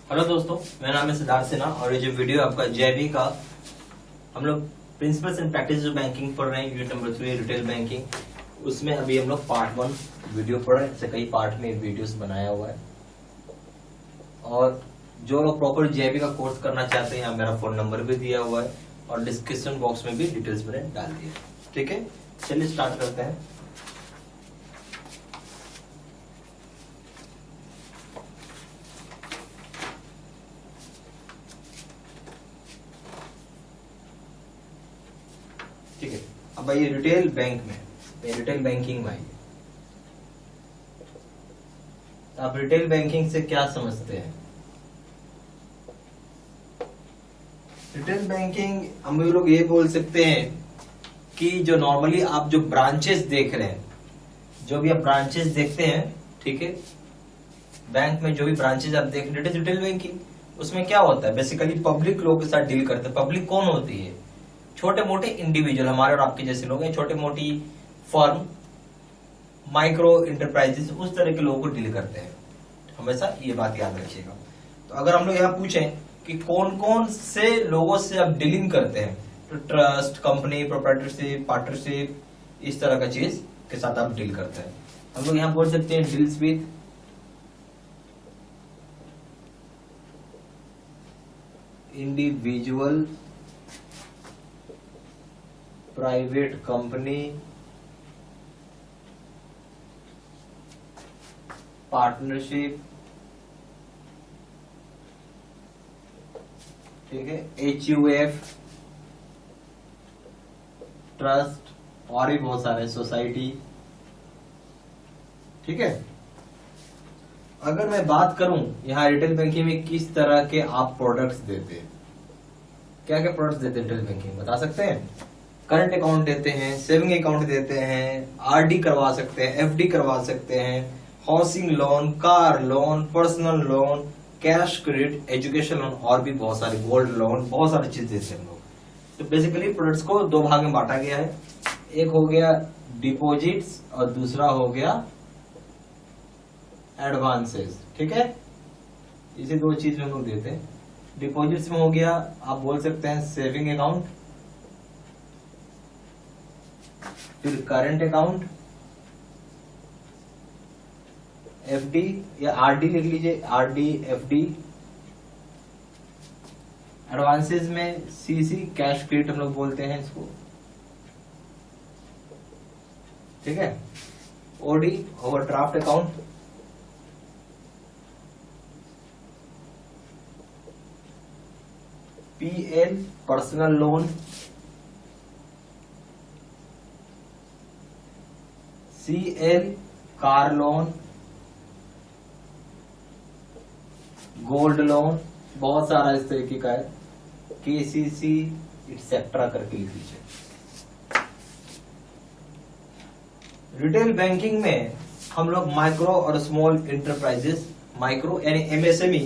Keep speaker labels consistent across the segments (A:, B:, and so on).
A: Hello दोस्तों, मेरा नाम है सिद्धार्थ सिन्हा और ये जो वीडियो आपका जेबी का हम लोग principles and practice of banking पढ़ रहे हैं, यूनिट नंबर 3 रिटेल बैंकिंग। उसमें अभी हम लोग पार्ट 1 वीडियो पढ़ रहे हैं। इससे कई पार्ट में वीडियोस बनाया हुआ है और जो लोग प्रॉपर जेबी का कोर्स करना चाहते हैं यहाँ मेरा फोन नंबर भी दिया हुआ है और डिस्क्रिप्शन बॉक्स में भी डिटेल्स मैंने डाल दिए। ठीक है, चलिए स्टार्ट करते हैं। ठीक है, अब आइए रिटेल बैंक में, रिटेल बैंकिंग में आइए। आप रिटेल बैंकिंग से क्या समझते हैं? रिटेल बैंकिंग हम लोग ये बोल सकते हैं कि जो नॉर्मली आप जो ब्रांचेस देख रहे हैं, जो भी आप ब्रांचेस देखते हैं, ठीक है, बैंक में जो भी ब्रांचेस आप देख रहे हैं रिटेल बैंकिंग, उसमें क्या होता है? बेसिकली पब्लिक लोग के साथ डील करते हैं। पब्लिक कौन होती है? छोटे मोटे इंडिविजुअल, हमारे और आपके जैसे लोग हैं, छोटे मोटी फर्म, माइक्रो इंटरप्राइजेस, उस तरह के लोगों को डील करते हैं। हमेशा ये बात याद रखिएगा। तो अगर हम लोग यहाँ पूछें कि कौन कौन से लोगों से आप डीलिंग करते हैं, तो ट्रस्ट, कंपनी, प्रोप्राइटरशिप, पार्टनरशिप, इस तरह का चीज के साथ आप डील करते हैं। हम लोग यहाँ बोल सकते हैं deals with individual, private company, partnership, ठीक है, HUF, ट्रस्ट और भी बहुत सारे, सोसाइटी। ठीक है, अगर मैं बात करूं यहाँ रिटेल बैंकिंग में किस तरह के आप प्रोडक्ट्स देते हैं, क्या क्या प्रोडक्ट्स देते हैं रिटेल बैंकिंग, बता सकते हैं? करंट अकाउंट देते हैं, सेविंग अकाउंट देते हैं, RD करवा सकते हैं, FD करवा सकते हैं, housing loan, car loan, personal loan, cash credit, education loan और भी बहुत सारे, गोल्ड लोन, बहुत सारी चीज देते हैं हम लोग। तो बेसिकली प्रोडक्ट्स को दो भाग में बांटा गया है। एक हो गया डिपॉजिट्स और दूसरा हो गया एडवांसेस। ठीक है, इसे दो चीज में हम लोग देते हैं। डिपॉजिट्स में हो गया, आप बोल सकते हैं सेविंग अकाउंट, फिर करंट अकाउंट, FD या RD लिख लीजिए, RD, FD। एडवांसेस में CC, कैश क्रेडिट हम लोग बोलते हैं इसको। ठीक है, OD, overdraft account, PL, personal loan, CL, car loan, gold loan, बहुत सारा इस तरीके का है, KCC एक्सेट्रा करके लिख लीजिए। रिटेल बैंकिंग में हम लोग माइक्रो और स्मॉल इंटरप्राइजेस, माइक्रो यानी MSME,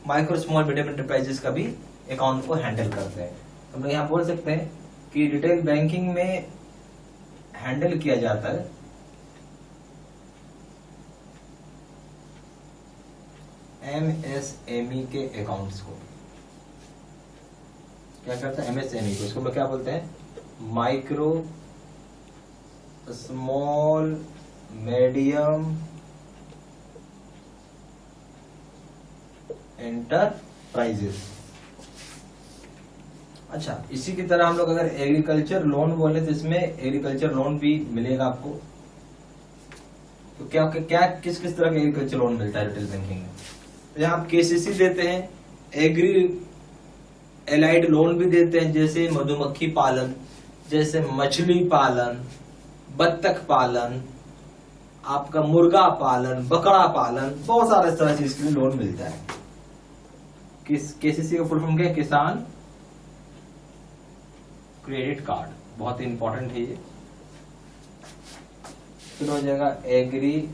A: micro small medium enterprises का भी अकाउंट को हैंडल करते हैं। हम लोग यहाँ बोल सकते हैं कि रिटेल बैंकिंग में हैंडल किया जाता है MSME के अकाउंट्स को। क्या करता है? MSME को, इसको हम क्या बोलते हैं? Micro small medium enterprises. अच्छा, इसी की तरह हम लोग अगर एग्रीकल्चर लोन बोले तो इसमें एग्रीकल्चर लोन भी मिलेगा आपको। तो क्या क्या किस किस तरह का एग्रीकल्चर लोन मिलता है रिटेल बैंकिंग में? यहाँ आप KCC देते हैं, एग्री एलाइड लोन भी देते हैं, जैसे मधुमक्खी पालन, जैसे मछली पालन, बत्तख पालन, आपका मुर्गा पालन, बकरा पालन, बहुत सारे इस तरह चीज के लिए लोन मिलता है। KCC का फुल फॉर्म क्या है? किसान क्रेडिट कार्ड, बहुत ही इंपॉर्टेंट है ये। फिर हो जाएगा एग्री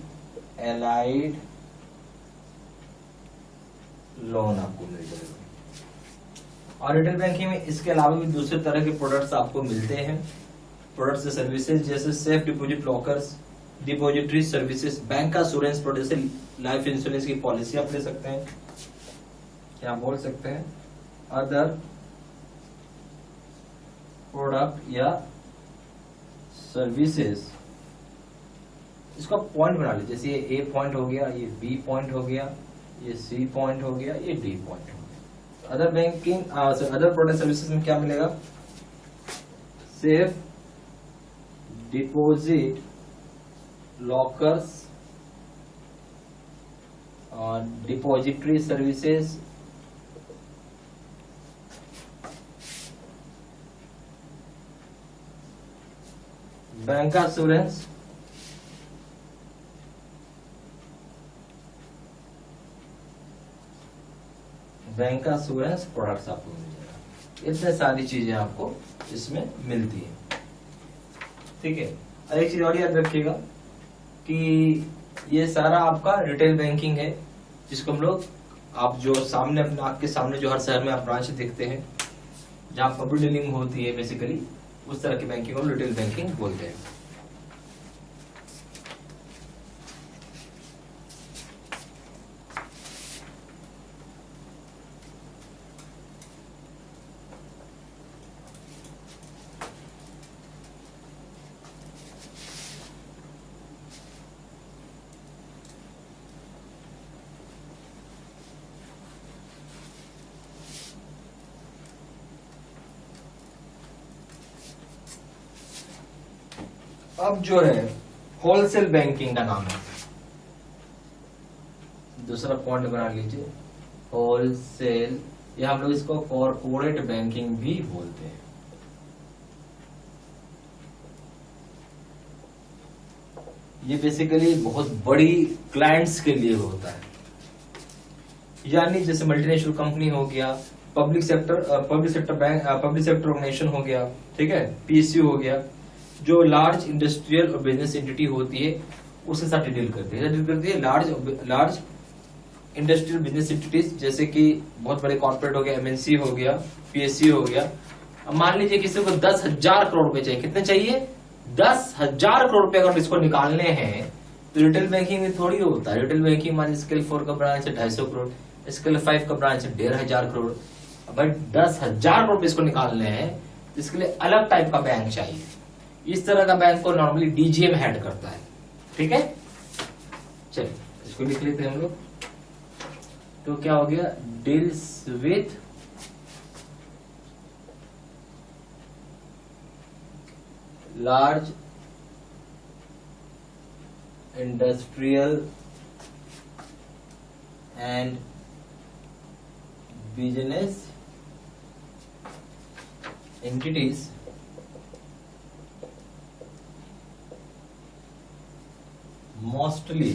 A: एलाइड लोन, आपको मिल जाएगा। और रिटेल बैंकिंग में इसके अलावा भी दूसरे तरह के प्रोडक्ट्स आपको मिलते हैं। प्रोडक्ट्स और सर्विसेज जैसे safe deposit lockers, depository services, bank का इंश्योरेंस प्रोडक्ट, जैसे लाइफ इंश्योरेंस की पॉलिसी आप ले सकते हैं, या बोल सकते हैं अदर प्रोडक्ट या सर्विसेज। इसका पॉइंट बना लीजिए, जैसे ये ए पॉइंट हो गया, ये बी पॉइंट हो गया, ये सी पॉइंट हो गया, ये डी पॉइंट हो गया। Other banking other product services में क्या मिलेगा? Safe deposit lockers, depository services, bank assurance, bank assurance products आपको मिल जाएगा। इतने सारी चीजें आपको इसमें मिलती है, ठीक है। और एक चीज और याद रखिएगा कि ये सारा आपका रिटेल बैंकिंग है, जिसको हम लोग, आप जो सामने अपने आपके सामने जो हर शहर में आप ब्रांच देखते हैं जहां पब्लिक डीलिंग होती है, बेसिकली उस तरह की बैंकिंग को रिटेल बैंकिंग बोलते हैं। अब जो है होलसेल बैंकिंग का नाम है, दूसरा पॉइंट बना लीजिए, होलसेल, या हम लोग इसको कॉर्पोरेट बैंकिंग भी बोलते हैं। ये बेसिकली बहुत बड़ी क्लाइंट्स के लिए होता है, यानी जैसे मल्टीनेशनल कंपनी हो गया, public sector bank, public sector organisation हो गया, ठीक है, पीएसयू हो गया, जो लार्ज इंडस्ट्रियल और बिजनेस एंटिटी होती है उसके साथ डील करती है। लार्ज इंडस्ट्रियल बिजनेस एंटिटीज, जैसे कि बहुत बड़े कॉर्पोरेट हो गया, एमएनसी हो गया, पीएसयू हो गया। अब मान लीजिए किसी को 10,000 करोड़ रुपए चाहिए, कितने चाहिए? 10,000 करोड़ रुपए अगर इसको निकालने हैं तो रिटेल बैंकिंग में थोड़ी होता है। रिटेल बैंकिंग मान स्केल 4 का ब्रांच है 250 करोड़, स्केल 5 का ब्रांच है 1,500 करोड़। भाई 10,000 करोड़ इसको निकालने हैं, इसके लिए अलग टाइप का बैंक चाहिए। इस तरह का बैंक को नॉर्मली डीजीएम हेड करता है, ठीक है। चलिए इसको लिख लेते हैं हम लोग। तो क्या हो गया? Deals with large industrial and business entities mostly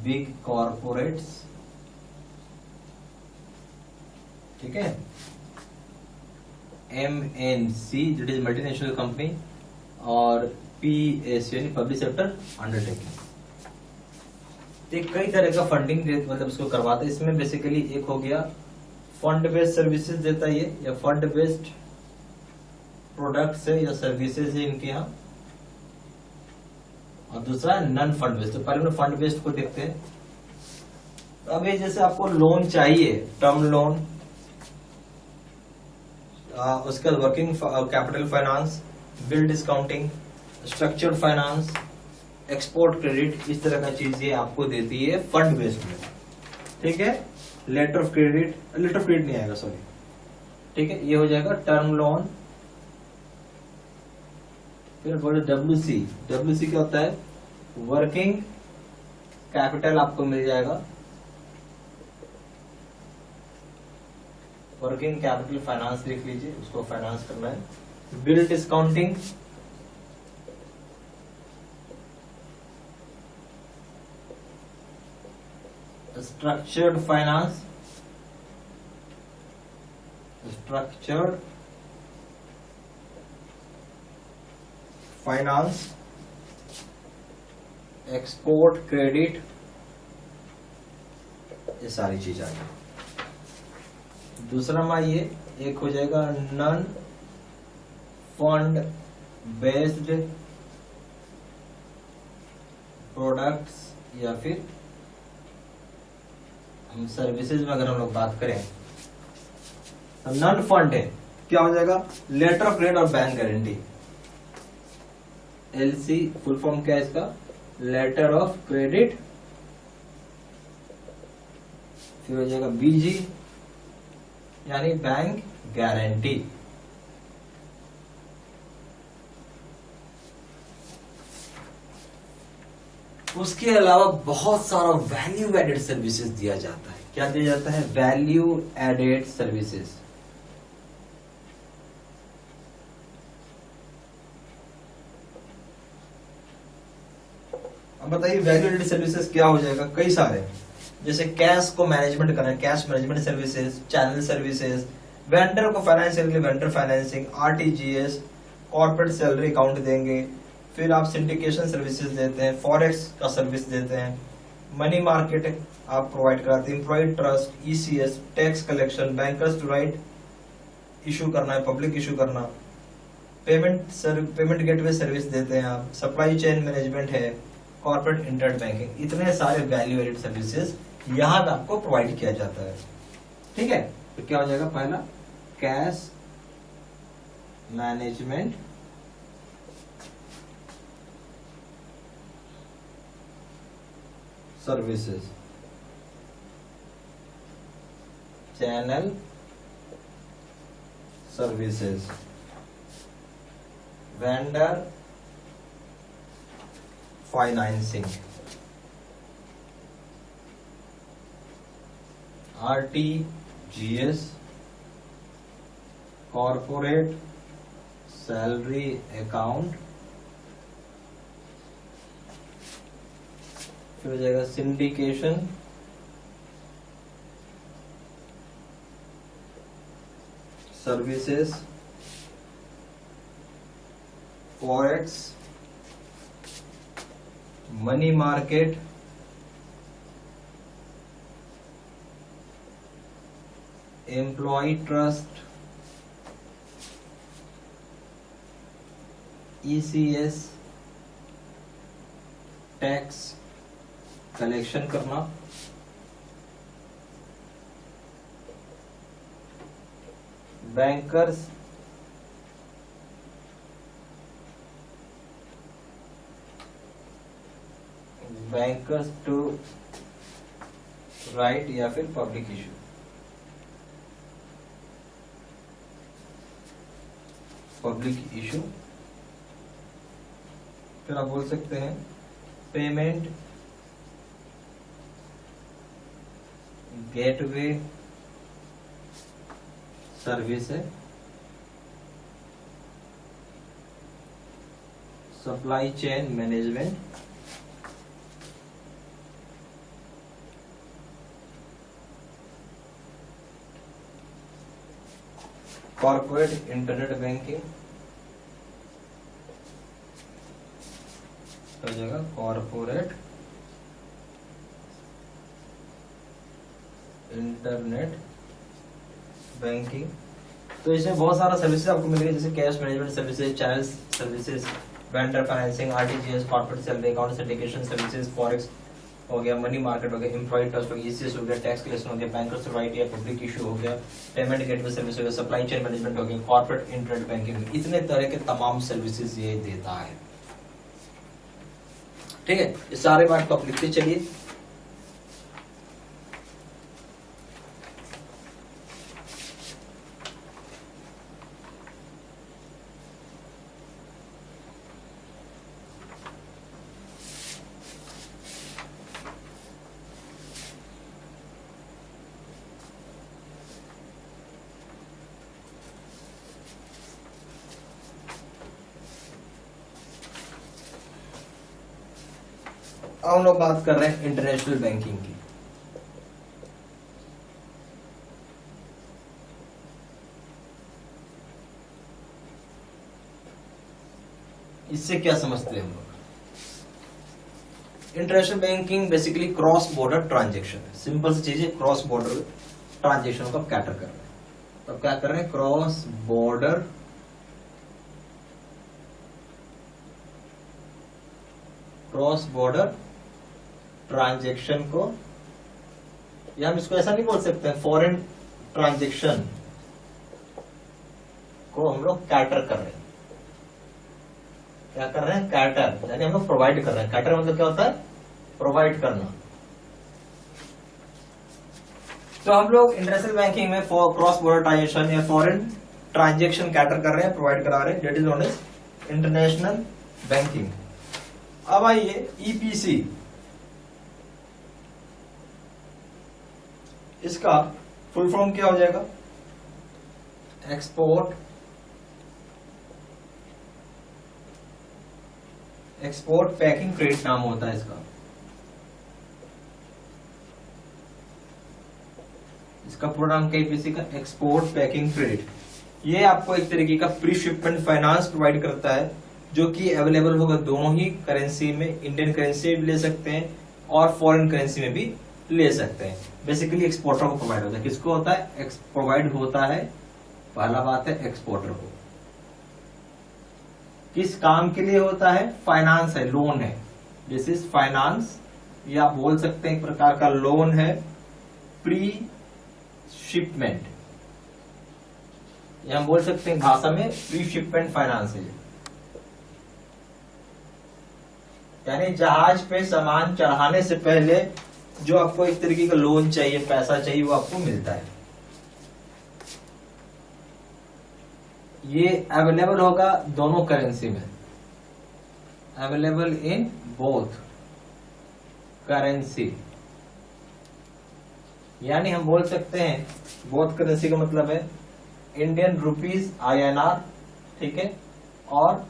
A: big corporates, ठीक है, MNC that is multinational company, और PSU यानी पब्लिक सेक्टर अंडरटेकिंग। कई तरह का फंडिंग मतलब उसको करवाते हैं। इसमें बेसिकली एक हो गया फंड बेस्ड सर्विसेज देता है ये, या फंड बेस्ड प्रोडक्ट्स है या सर्विसेज है इनके यहाँ, और दूसरा है नॉन फंड बेस्ड। तो पहले फंड बेस्ड को देखते हैं। तो अभी जैसे आपको लोन चाहिए, टर्म लोन, उसके बाद working capital finance, bill discounting, structured finance, export credit, इस तरह का चीजें आपको देती है फंड बेस्ड में, ठीक है। लेटर ऑफ क्रेडिट नहीं आएगा, सॉरी, ठीक है, ये हो जाएगा टर्म लोन। फिर बोले डब्ल्यूसी क्या होता है? वर्किंग कैपिटल आपको मिल जाएगा, वर्किंग कैपिटल फाइनेंस लिख लीजिए, उसको फाइनेंस करना है। Bill discounting, structured finance, structured finance, export credit, ये सारी चीज आ गई। दूसरा में ये एक हो जाएगा नॉन फंड बेस्ड प्रोडक्ट्स, या फिर हम सर्विसेज में अगर हम लोग बात करें तो नॉन फंड है, क्या हो जाएगा? लेटर ऑफ क्रेडिट और bank guarantee. LC full form क्या है इसका? लेटर ऑफ क्रेडिट, फिर हो जाएगा बीजी यानी बैंक गारंटी। उसके अलावा बहुत सारा वैल्यू एडेड सर्विसेज दिया जाता है। क्या दिया जाता है? Value added services. अब बताइए वैल्यू एडेड सर्विसेज क्या हो जाएगा? कई सारे, जैसे कैश को मैनेजमेंट करना, cash management services, channel services, vendor को फाइनेंस के लिए vendor financing, RTGS, corporate salary account देंगे, फिर आप सिंडिकेशन सर्विसेज देते हैं, फॉरेक्स का सर्विस देते हैं, मनी मार्केट आप प्रोवाइड कराते हैं, employee trust, ECS, tax collection, bankers to right issue करना है, पब्लिक इशू करना, पेमेंट गेटवे सर्विस देते हैं आप, सप्लाई चेन मैनेजमेंट है, कॉर्पोरेट इंटरनेट बैंकिंग। इतने सारे वैल्यू एडेड सर्विसेज यहां पे आपको प्रोवाइड किया जाता है। ठीक है, तो क्या हो जाएगा? पहला cash management services, channel services, vendor financing, RTGS, corporate salary account, फिर हो जाएगा syndication, services, forex, money market, employee trust, ECS, tax collection करना, बैंकर्स टू राइट या फिर पब्लिक इशू, फिर आप बोल सकते हैं पेमेंट गेटवे सर्विस है, supply chain management, corporate internet banking, हो जाएगा कॉर्पोरेट इंटरनेट बैंकिंग। तो इसमें बहुत सारा सर्विसेज आपको मिलेगा, जैसे cash management services, channel services, vendor financing, RTGS, corporate salary account, syndication services, forex हो गया, मनी मार्केट हो गया, एम्प्लॉय ट्रस्ट हो गया, ईसीएस हो गया, टैक्स कलेक्शन हो गया, बैंकर्स राइट या पब्लिक इशू हो गया, पेमेंट गेटवे सर्विस हो गया, सप्लाई चेन मैनेजमेंट हो गया, कॉर्पोरेट इंटरनेट बैंकिंग। इतने तरह के तमाम सर्विसेज ये देता है। ठीक है, ये सारे बात तो आप लिखते चलिए। अब हम लोग बात कर रहे हैं इंटरनेशनल बैंकिंग की। इससे क्या समझते हैं हम लोग? International banking basically cross border transaction है। सिंपल सी चीज है, क्रॉस बॉर्डर ट्रांजेक्शन को कैटर कर रहे हैं। तो क्या कर रहे हैं? क्रॉस बॉर्डर ट्रांजेक्शन को या हम इसको ऐसा नहीं बोल सकते हैं, फॉरेन ट्रांजेक्शन को हम लोग कैटर कर रहे हैं। क्या कर रहे हैं? कैटर, यानी हम लोग प्रोवाइड कर रहे हैं। कैटर मतलब क्या होता है? प्रोवाइड करना। तो हम लोग इंटरनेशनल बैंकिंग में क्रॉस बॉर्डर ट्रांजेक्शन या फॉरेन ट्रांजेक्शन कैटर कर रहे हैं, प्रोवाइड करा रहे हैं, that is known as international banking. अब आइए ईपीसी, इसका फुल फॉर्म क्या हो जाएगा? एक्सपोर्ट पैकिंग क्रेडिट नाम होता है इसका। इसका पूरा नाम क्या है ईपीसी का? Export packing credit. ये आपको एक तरीके का प्री शिपमेंट फाइनेंस प्रोवाइड करता है, जो कि अवेलेबल होगा दोनों ही करेंसी में। इंडियन करेंसी में भी ले सकते हैं और फॉरेन करेंसी में भी ले सकते हैं। बेसिकली एक्सपोर्टर को प्रोवाइड होता है। किसको होता है? प्रोवाइड होता है, पहला बात है एक्सपोर्टर को। किस काम के लिए होता है? फाइनेंस है, लोन है। दिस इज फाइनेंस, या आप बोल सकते हैं एक प्रकार का लोन है। प्री शिपमेंट, या हम बोल सकते हैं भाषा में प्री शिपमेंट फाइनेंस है, यानी जहाज पे सामान चढ़ाने से पहले जो आपको एक तरीके का लोन चाहिए, पैसा चाहिए, वो आपको मिलता है। ये अवेलेबल होगा दोनों करेंसी में, अवेलेबल इन बोथ करेंसी। यानी हम बोल सकते हैं बोथ करेंसी का मतलब है इंडियन रुपीज INR, ठीक है, और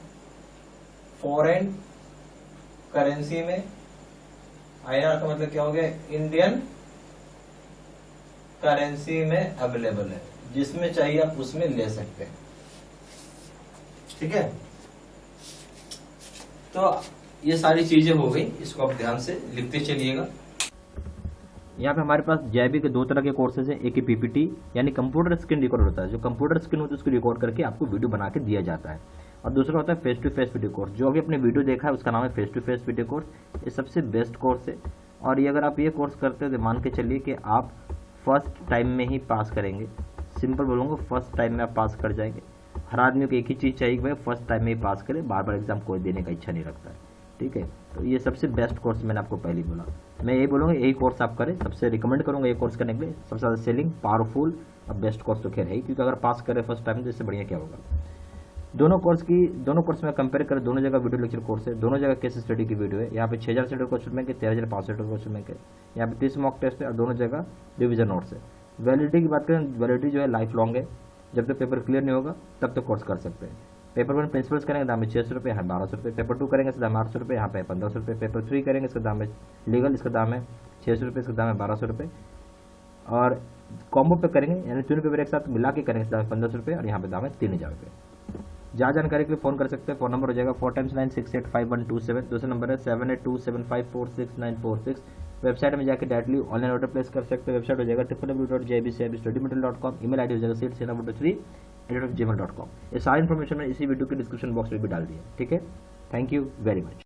A: फॉरेन करेंसी में INR का मतलब क्या हो गया? इंडियन करेंसी में अवेलेबल है, जिसमें चाहिए आप उसमें ले सकते हैं, ठीक है। तो ये सारी चीजें हो गई, इसको आप ध्यान से लिखते चलिएगा।
B: यहाँ पे हमारे पास JIB के दो तरह के कोर्सेज हैं। एक ही PPT यानी कंप्यूटर स्क्रीन रिकॉर्ड होता है, जो कंप्यूटर स्क्रीन होती है उसको रिकॉर्ड करके आपको वीडियो बना के दिया जाता है। और दूसरा होता है face to face video course. जो अभी अपने वीडियो देखा है उसका नाम है face to face video course. ये सबसे बेस्ट कोर्स है, और ये अगर आप ये कोर्स करते हो तो मान के चलिए कि आप फर्स्ट टाइम में ही पास करेंगे। सिंपल बोलूँगा, फर्स्ट टाइम में आप पास कर जाएंगे। हर आदमी को एक ही चीज़ चाहिए कि भाई फर्स्ट टाइम में ही पास करे, बार बार एग्जाम कोई देने का इच्छा नहीं रखता है, ठीक है। तो ये सबसे बेस्ट कोर्स मैंने आपको पहले बोला। मैं यही बोलूँगा यही कोर्स आप करें, सबसे रिकमेंड करूँगा ये कोर्स करने के लिए। सबसे ज़्यादा सेलिंग, पावरफुल और बेस्ट कोर्स तो खैर है, क्योंकि अगर पास करें फर्स्ट टाइम तो इससे बढ़िया क्या होगा। दोनों कोर्स में कंपेयर करें, दोनों जगह वीडियो लेक्चर कोर्स है, दोनों जगह केस स्टडी की वीडियो है। यहाँ पे 6000 से क्वेश्चन बैंक है, 13500 क्वेश्चन बैंक है। यहाँ पे 30 मॉक टेस्ट है और दोनों जगह रिविजन नोट्स है। वैलिडिटी की बात करें, वैलिडिटी जो है लाइफ लॉन्ग है, जब तक पेपर क्लियर नहीं होगा तब तक कोर्स कर सकते हैं। पेपर 1 प्रिंसिपल्स करेंगे दाम है 600 रुपये, यहाँ 1200 रुपये। पेपर 2 करेंगे इसका दाम है 800 रुपये, यहाँ पे 1500 रुपये। पेपर 3 करेंगे इसका दाम है लीगल, इसका दाम है 600 रुपये, इसका दाम है 1200 रुपये। और कॉम्बो पे करेंगे यानी तीनों पेपर एक साथ मिला के करेंगे इसका दाम है 1500 रुपये, और यहाँ पे दाम है 3000 रुपये। ज़्यादा जानकारी के लिए फ़ोन कर सकते हैं। फ़ोन नंबर हो जाएगा 4 times 9 685 दूसरा नंबर है 7827546946। वेबसाइट में जाकर डायरेक्टली ऑनलाइन ऑर्डर प्लेस कर सकते हैं। वेबसाइट हो जाएगा www.jibcibstudymaterial.com। ईमेल आईडी हो जाएगा seat@gmail.com। ये सारी इन्फॉर्मेशन मैं इसी वीडियो के डिस्क्रिप्शन बॉक्स में भी डाल दी है, ठीक है। Thank you very much.